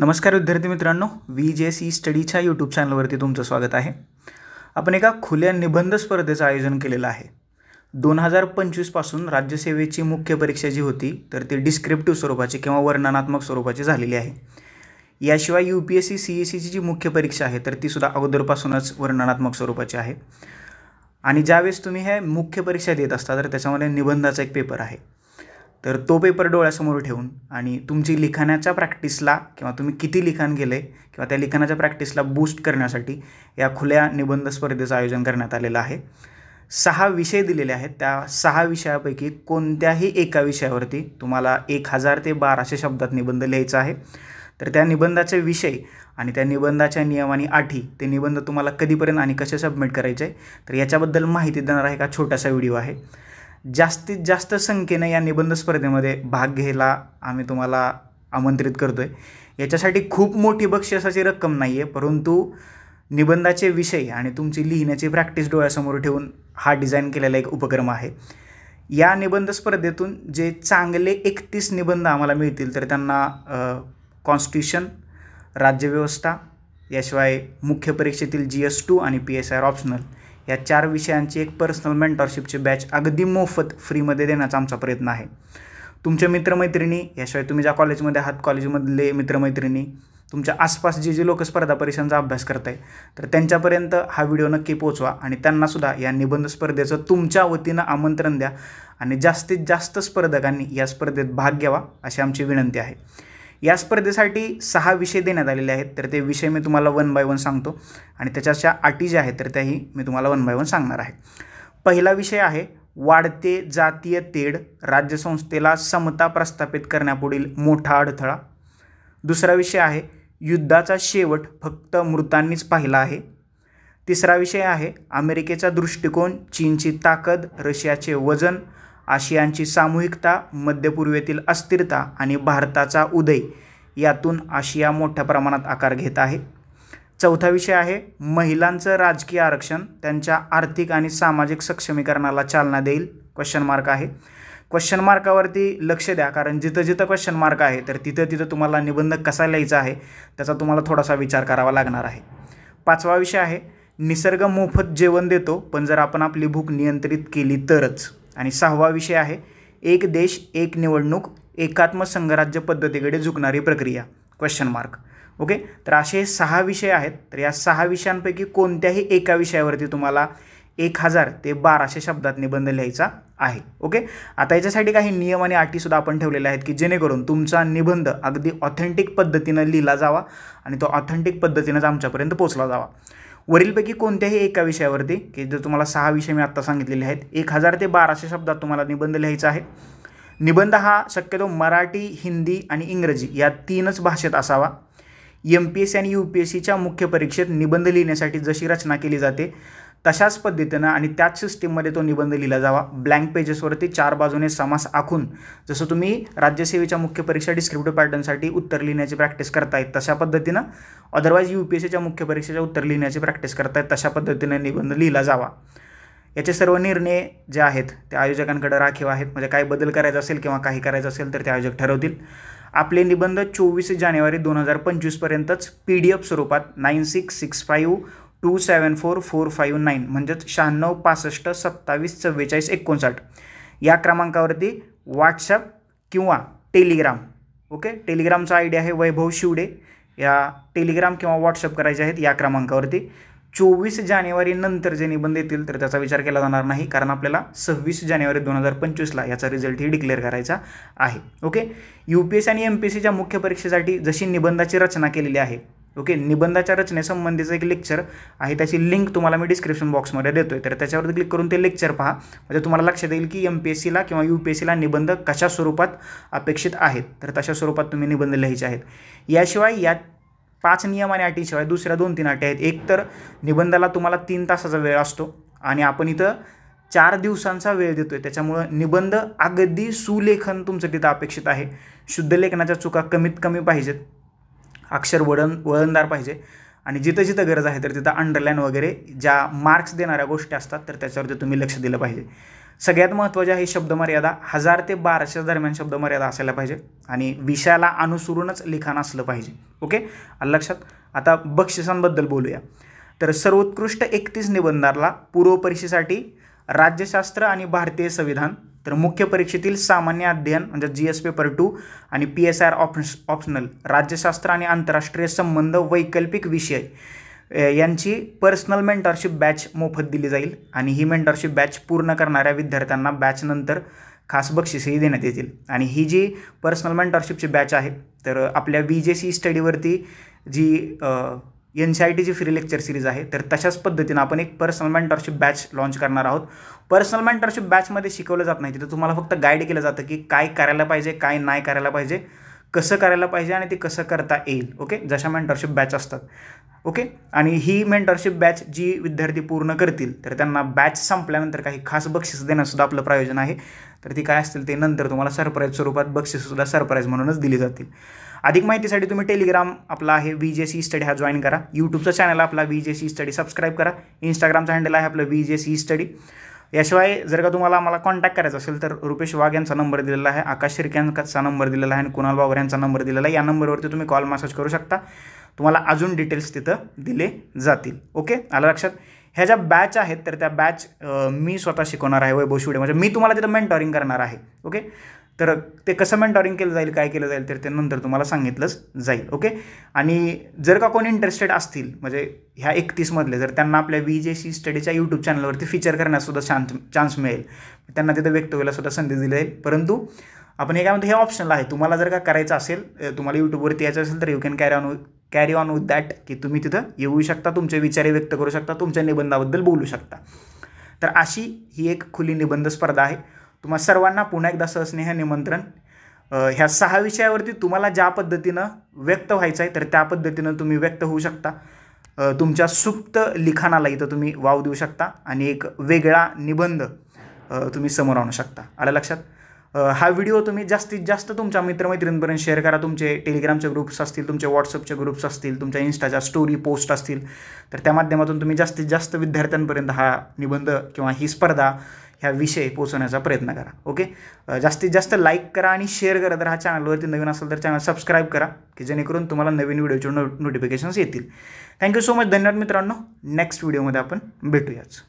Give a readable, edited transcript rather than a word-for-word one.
नमस्कार विद्यार्थी मित्रांनो, VJC स्टडीच्या यूट्यूब चॅनलवरती तुमचं स्वागत आहे। आपण एका खुल्या निबंध स्पर्धेचं आयोजन केलेलं आहे। 2025 पासून राज्यसेवेची मुख्य परीक्षा जी होती तर ती डिस्क्रिप्टिव्ह स्वरूपाची किंवा वर्णनात्मक स्वरूपाची झालेली आहे। याशिवाय UPSC CECची जी मुख्य परीक्षा आहे तर ती सुद्धा अगोदरपासूनच वर्णनात्मक स्वरूपाची आहे। आणि ज्यावेळेस तुम्ही हे मुख्य परीक्षा देत असता तर त्याच्यामध्ये निबंधाचा एक पेपर आहे, तर तो पेपर डोळ्यासमोर ठेवून आणि तुमची लिखाणाच्या प्रॅक्टिसला किंवा तुम्ही किती लिखाण केले किंवा त्या लिखाणाच्या प्रॅक्टिसला बूस्ट करण्यासाठी या खुल्या निबंध स्पर्धेचं आयोजन करण्यात आलेलं आहे। 6 विषय दिलेले आहेत। त्या 6 विषयापैकी कोणत्याही एका विषयावरती तुम्हाला 1000 ते 1200 शब्दात निबंध लिहायचा आहे। तर त्या निबंधाचे विषय आणि त्या निबंधाच्या नियम आणि अटी, ते निबंध तुम्हाला कधीपर्यंत आणि कसे सबमिट करायचे तर याच्याबद्दल माहिती देणारा एक छोटासा व्हिडिओ आहे। जास्तीत जास्त संख्येने या निबंध स्पर्धेमध्ये भाग घ्यायला आम्ही तुम्हाला आमंत्रित करतोय। याच्यासाठी खूप मोठी बक्षिसाची रक्कम नाही आहे, परंतु निबंधाचे विषय आणि तुमची लिहिण्याची प्रॅक्टिस डोळ्यासमोर ठेवून हा डिझाईन केलेला एक उपक्रम आहे। या निबंध स्पर्धेतून जे चांगले 31 निबंध आम्हाला मिळतील तर त्यांना कॉन्स्टिट्यूशन, राज्यव्यवस्था, याशिवाय मुख्य परीक्षेतील GS2 आणि PSR ऑप्शनल या 4 विषयांची एक पर्सनल मेंटरशिपची बॅच अगदी मोफत फ्रीमध्ये देण्याचा आमचा प्रयत्न आहे। तुमचे मित्रमैत्रिणी, याशिवाय तुम्ही ज्या कॉलेजमध्ये आहात कॉलेजमधले मित्रमैत्रिणी, तुमच्या आसपास जे लोक स्पर्धा परीक्षांचा अभ्यास करताय तर त्यांच्यापर्यंत हा व्हिडिओ नक्की पोहोचवा आणि त्यांनासुद्धा या निबंध स्पर्धेचं तुमच्या वतीनं आमंत्रण द्या आणि जास्तीत जास्त स्पर्धकांनी या स्पर्धेत भाग घ्यावा अशी आमची विनंती आहे। या स्पर्धेसाठी 6 विषय देण्यात आलेले आहेत, तर ते विषय मी तुम्हाला 1 बाय 1 सांगतो आणि त्याच्या अटी ज्या आहेत तर त्याही मी तुम्हाला 1 बाय 1 सांगणार आहे। पहिला विषय आहे वाढते जातीय तेढ, राज्यसंस्थेला समता प्रस्थापित करण्यापुढील मोठा अडथळा। दुसरा विषय आहे युद्धाचा शेवट फक्त मृतांनीच पाहिला आहे। तिसरा विषय आहे अमेरिकेचा दृष्टिकोन, चीनची ताकद, रशियाचे वजन, आशियांची सामूहिकता, मध्यपूर्वेतील अस्थिरता आणि भारताचा उदय, यातून आशिया मोठ्या प्रमाणात आकार घेत आहे। चौथा विषय आहे महिलांचं राजकीय आरक्षण त्यांच्या आर्थिक आणि सामाजिक सक्षमीकरणाला चालना देईल, क्वेश्चन मार्क आहे। क्वेश्चन मार्कावरती लक्ष द्या, कारण जिथं जिथं क्वेश्चन मार्क आहे तर तिथं तुम्हाला निबंध कसा लिहायचा आहे त्याचा तुम्हाला थोडासा विचार करावा लागणार आहे। पाचवा विषय आहे निसर्ग मोफत जेवण देतो पण जर आपण आपली भूक नियंत्रित केली तरच। आणि 6वा विषय आहे एक देश एक निवडणूक, एकात्म संघराज्य पद्धतीकडे झुकणारी प्रक्रिया, क्वेश्चन मार्क। ओके, तर असे 6 विषय आहेत। तर या 6 विषयांपैकी कोणत्याही एका विषयावरती तुम्हाला 1000 ते 1200 शब्दात निबंध लिहायचा आहे। ओके, आता याच्यासाठी काही नियम आणि अटीसुद्धा आपण ठेवलेले आहेत की जेणेकरून तुमचा निबंध अगदी ऑथेंटिक पद्धतीनं लिहिला जावा आणि तो ऑथेंटिक पद्धतीनंच आमच्यापर्यंत पोहोचला जावा। वरीलपैकी कोणत्याही एका विषयावरती, की जर तुम्हाला 6 विषय मी आत्ता सांगितलेले आहेत, 1000 ते 1200 शब्दात तुम्हाला निबंध लिहायचा आहे। निबंध हा शक्यतो मराठी, हिंदी आणि इंग्रजी या 3च भाषेत असावा। MPSC आणि UPSCच्या मुख्य परीक्षेत निबंध लिहिण्यासाठी जशी रचना केली जाते तशाच पद्धतीनं आणि त्याच सिस्टीममध्ये तो निबंध लिहिला जावा। ब्लँक पेजेसवरती 4 बाजूने समास आखून, जसं तुम्ही राज्यसेवेच्या मुख्य परीक्षा डिस्क्रिप्टिव्ह पॅटर्नसाठी उत्तर लिहिण्याची प्रॅक्टिस करताय तशा पद्धतीनं, अदरवाईज UPSCच्या मुख्य परीक्षेच्या उत्तर लिहिण्याची प्रॅक्टिस करताय तशा पद्धतीने निबंध लिहिला जावा। याचे सर्व निर्णय जे आहेत ते आयोजकांकडे राखीव आहेत, म्हणजे काही बदल करायचा असेल किंवा काही करायचं असेल तर ते आयोजक ठरवतील। आपले निबंध 24 जानेवारी 2025 पर्यंतच PDF स्वरूपात 9665274459 म्हणजेच 9665274459 या क्रमांकावरती व्हॉट्सअप किंवा टेलिग्राम, ओके, टेलिग्रामचा ID आहे वैभव शिवडे, या टेलिग्राम किंवा व्हॉट्सअप करायचे आहेत या क्रमांकावरती। 24 जानेवारी नंतर जे निबंध येतील तर त्याचा विचार केला जाणार नाही, कारण आपल्याला 26 जानेवारी 2025ला याचा रिझल्ट ही डिक्लेअर करायचा आहे। ओके, UPSC आणि MPSCच्या मुख्य परीक्षेसाठी जशी निबंधाची रचना केलेली आहे, ओके, निबंधाच्या रचनेसंबंधीचं एक लेक्चर आहे, त्याची लिंक तुम्हाला मी डिस्क्रिप्शन बॉक्समध्ये देतोय, तर त्याच्यावर क्लिक करून ते लेक्चर पहा, म्हणजे तुम्हाला लक्षात येईल की MPSCला किंवा UPSCला निबंध कशा स्वरूपात अपेक्षित आहेत, तर तशा स्वरूपात तुम्ही निबंध लिहायचे आहेत। याशिवाय या 5 नियम आणि अटीशिवाय दुसऱ्या 2-3 अटी आहेत। एक तर निबंधाला तुम्हाला 3 तासाचा वेळ असतो आणि आपण इथं 4 दिवसांचा वेळ देतोय, त्याच्यामुळं निबंध अगदी सुलेखन तुमचं तिथं अपेक्षित आहे। शुद्ध लेखनाच्या चुका कमीत कमी पाहिजेत, अक्षर वळणदार पाहिजे आणि जिथं जिथं गरज आहे तर तिथं अंडरलाईन वगैरे ज्या मार्क्स देणाऱ्या गोष्टी असतात तर त्याच्यावरती तुम्ही लक्ष दिलं पाहिजे। सगळ्यात महत्त्वाचे आहे शब्दमर्यादा 1000 ते 1200 दरम्यान शब्दमर्यादा असायला पाहिजे आणि विषयाला अनुसरूनच लिखाण असलं पाहिजे. ओके, आलं लक्षात. आता बक्षिसांबद्दल बोलूया. तर सर्वोत्कृष्ट 31 निबंधाला पूर्व परीक्षेसाठी राज्यशास्त्र आणि भारतीय संविधान, तर मुख्य परीक्षेतील सामान्य अध्ययन म्हणजे GS पेपर 2 आणि PSR ऑप्शनल राज्यशास्त्र आणि आंतरराष्ट्रीय संबंध वैकल्पिक विषय यांची पर्सनल मेंटरशिप बॅच मोफत दिली जाईल आणि ही मेंटरशिप बॅच पूर्ण करणाऱ्या विद्यार्थ्यांना बॅचनंतर खास बक्षीसही देण्यात येतील. आणि ही जी पर्सनल मेंटरशिपची बॅच आहे तर आपल्या VJC स्टडीवरती जी NCERTची फ्री लेक्चर सिरीज आहे तर तशाच पद्धतीनं आपण एक पर्सनल मेंटरशिप बॅच लॉन्च करणार आहोत. पर्सनल मेंटरशिप बॅचमध्ये शिकवलं जात नाही, तिथं तुम्हाला फक्त गाईड केलं जातं की काय करायला पाहिजे, काय नाही करायला पाहिजे, कसं करायला पाहिजे आणि ते कसं करता येईल. ओके, जशा मेंटरशिप बॅच असतात. ओके, आणि ही मेंटरशिप बॅच जी विद्यार्थी पूर्ण करतील तर त्यांना बॅच संपल्यानंतर काही खास बक्षीस देण्यासुद्धा आपलं प्रायोजन आहे. तर ती काय असतील ते नंतर तुम्हाला सरप्राईज स्वरूपात बक्षीससुद्धा सरप्राईज म्हणूनच दिली जातील. अधिक माहितीसाठी तुम्ही टेलिग्राम आपला आहे VJC स्टडी हा जॉईन करा. यूट्यूबचा चॅनल आपला VJC स्टडी सबस्क्राईब करा. इंस्टाग्रामचा हँडल आहे आपलं VJC स्टडी. याशिवाय जर का तुम्हाला आम्हाला कॉन्टॅक्ट करायचा असेल तर रुपेश वाघ यांचा नंबर दिलेला आहे, आकाश शिर्के यांचा नंबर दिलेला आहे आणि कुणाल बाबर यांचा नंबर दिलेला आहे. या नंबरवरती तुम्ही कॉल मेसेज करू शकता. तुम्हाला अजून डिटेल्स तिथं दिले जातील. ओके, आलं लक्षात. ह्या ज्या बॅच आहेत तर त्या बॅच मी स्वतः शिकवणार आहे वैभव शिवडे, म्हणजे मी तुम्हाला तिथं मेंटॉरिंग करणार आहे. ओके, तर ते कसं मेंटॉरिंग केलं जाईल, काय केलं जाईल तर ते नंतर तुम्हाला सांगितलंच जाईल. ओके, आणि जर का कोणी इंटरेस्टेड असतील म्हणजे ह्या 31 मधले जर त्यांना आपल्या VJC स्टडीच्या यूट्यूब चॅनलवरती फीचर करण्यासुद्धा चान्स मिळेल. त्यांना तिथं व्यक्त व्हायला सुद्धा संधी दिली जाईल. परंतु आपण हे काय म्हणतो, हे ऑप्शनल आहे. तुम्हाला जर का करायचं असेल, तुम्हाला यूट्यूबवरती यायचं असेल तर you can carry on with that, की तुम्ही तिथं येऊ शकता, तुमचे विचार व्यक्त करू शकता, तुमच्या निबंधाबद्दल बोलू शकता. तर अशी ही एक खुली निबंध स्पर्धा आहे. तुम्हा सर्वांना पुन्हा एकदा सहस्नेह निमंत्रण. ह्या 6 विषयावरती तुम्हाला ज्या पद्धतीनं व्यक्त व्हायचं आहे तर त्या पद्धतीनं तुम्ही व्यक्त होऊ शकता. तुमच्या सुप्त लिखाणाला इथं तुम्ही वाव देऊ शकता आणि एक वेगळा निबंध तुम्ही समोर आणू शकता. आलं लक्षात. हा व्हिडिओ तुम्ही जास्तीत जास्त तुमच्या मित्रमैत्रिणींपर्यंत शेअर करा. तुमचे टेलिग्रामचे ग्रुप्स असतील, तुमचे व्हॉट्सअपचे ग्रुप्स असतील, तुमच्या इन्स्टाच्या स्टोरी पोस्ट असतील तर त्या माध्यमातून तुम्ही जास्तीत जास्त विद्यार्थ्यांपर्यंत हा निबंध किंवा ही स्पर्धा ह्या विषय पोहोचवण्याचा प्रयत्न करा. ओके, जास्तीत जास्त लाईक करा आणि शेअर करा. तर हा चॅनलवरती नवीन असेल तर चॅनल सबस्क्राईब करा की जेणेकरून तुम्हाला नवीन व्हिडिओचे नोटिफिकेशन्स येतील. Thank you so much. धन्यवाद मित्रांनो. नेक्स्ट व्हिडिओमध्ये आपण भेटूयाच.